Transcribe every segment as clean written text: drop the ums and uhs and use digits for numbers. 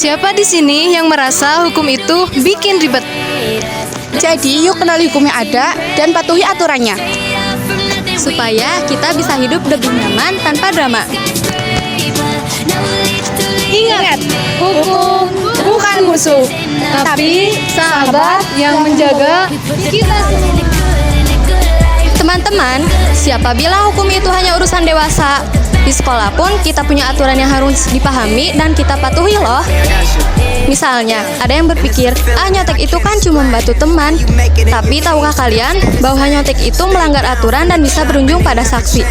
Siapa di sini yang merasa hukum itu bikin ribet? Jadi yuk kenali hukum yang ada dan patuhi aturannya. Supaya kita bisa hidup lebih nyaman tanpa drama. Ingat, hukum bukan musuh, Tapi sahabat yang menjaga kita semua. Teman-teman, siapa bilang hukum itu hanya urusan dewasa? Di sekolah pun kita punya aturan yang harus dipahami dan kita patuhi loh. Misalnya, ada yang berpikir, nyontek itu kan cuma membantu teman. Tapi tahukah kalian bahwa nyontek itu melanggar aturan dan bisa berujung pada sanksi?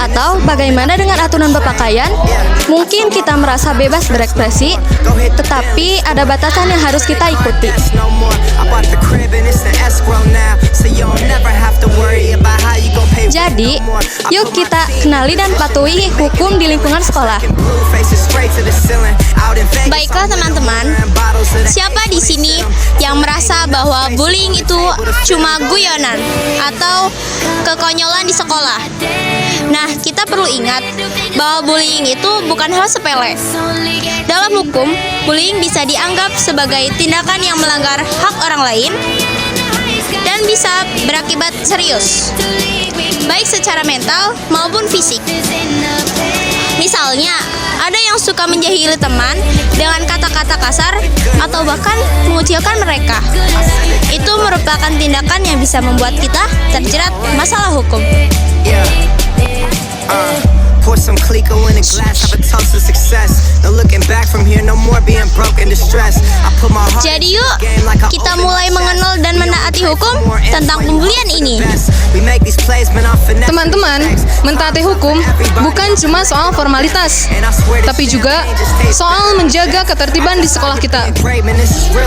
Atau bagaimana dengan aturan berpakaian? Mungkin kita merasa bebas berekspresi, tetapi ada batasan yang harus kita ikuti. Jadi, yuk kita kenali dan patuhi hukum di lingkungan sekolah. Baiklah teman-teman, siapa di sini yang merasa bahwa bullying itu cuma guyonan atau kekonyolan di sekolah? Nah, kita perlu ingat bahwa bullying itu bukan hal sepele. Dalam hukum, bullying bisa dianggap sebagai tindakan yang melanggar hak orang lain dan bisa berakibat serius, baik secara mental maupun fisik. Misalnya, ada yang suka menjahili teman dengan kata-kata kasar atau bahkan mengucilkan mereka. Itu merupakan tindakan yang bisa membuat kita terjerat masalah hukum. Pour some Clico in a glass, have a toast to success. No looking back from here, no more being broke and distressed. I put my heart Jadi yuk, kita mulai mengenal dan menaati hukum tentang pembulian ini. Teman-teman, mentaati hukum bukan cuma soal formalitas, tapi juga soal menjaga ketertiban di sekolah kita.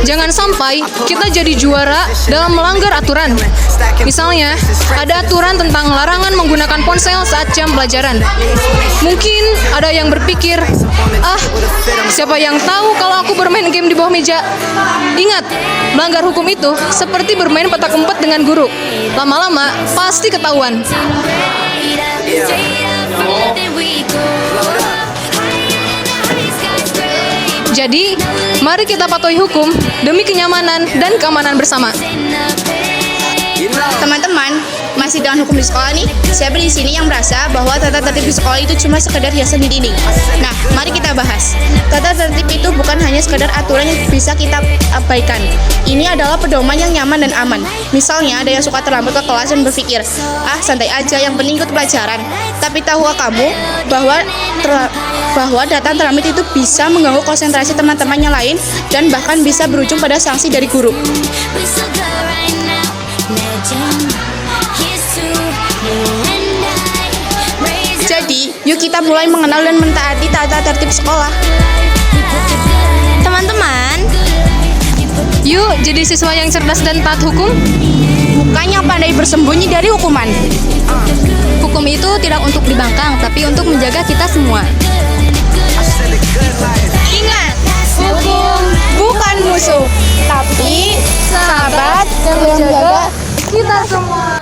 Jangan sampai kita jadi juara dalam melanggar aturan. Misalnya, ada aturan tentang larangan menggunakan ponsel saat jam pelajaran. Mungkin ada yang berpikir, siapa yang tahu kalau aku bermain game di bawah meja? Ingat, melanggar hukum itu seperti bermain petak umpet dengan guru. Lama-lama pasti ketahuan. Jadi, mari kita patuhi hukum demi kenyamanan dan keamanan bersama. Teman-teman, masih dengan hukum di sekolah nih, siapa di sini yang merasa bahwa tata tertib di sekolah itu cuma sekedar hiasan di dinding? Nah, mari kita bahas. Tata tertib itu bukan hanya sekedar aturan yang bisa kita abaikan. Ini adalah pedoman yang nyaman dan aman. Misalnya, ada yang suka terlambat ke kelas dan berpikir, santai aja, yang penting ikut pelajaran. Tapi tahukah kamu bahwa datang terlambat itu bisa mengganggu konsentrasi teman-teman yang lain dan bahkan bisa berujung pada sanksi dari guru. Jadi, yuk kita mulai mengenal dan mentaati tata tertib sekolah. Teman-teman, Yuk jadi siswa yang cerdas dan taat hukum. Bukannya pandai bersembunyi dari hukuman. Hukum itu tidak untuk dibangkang, tapi untuk menjaga kita semua. Ingat, hukum bukan musuh, tapi sahabat yang menjaga kita semua.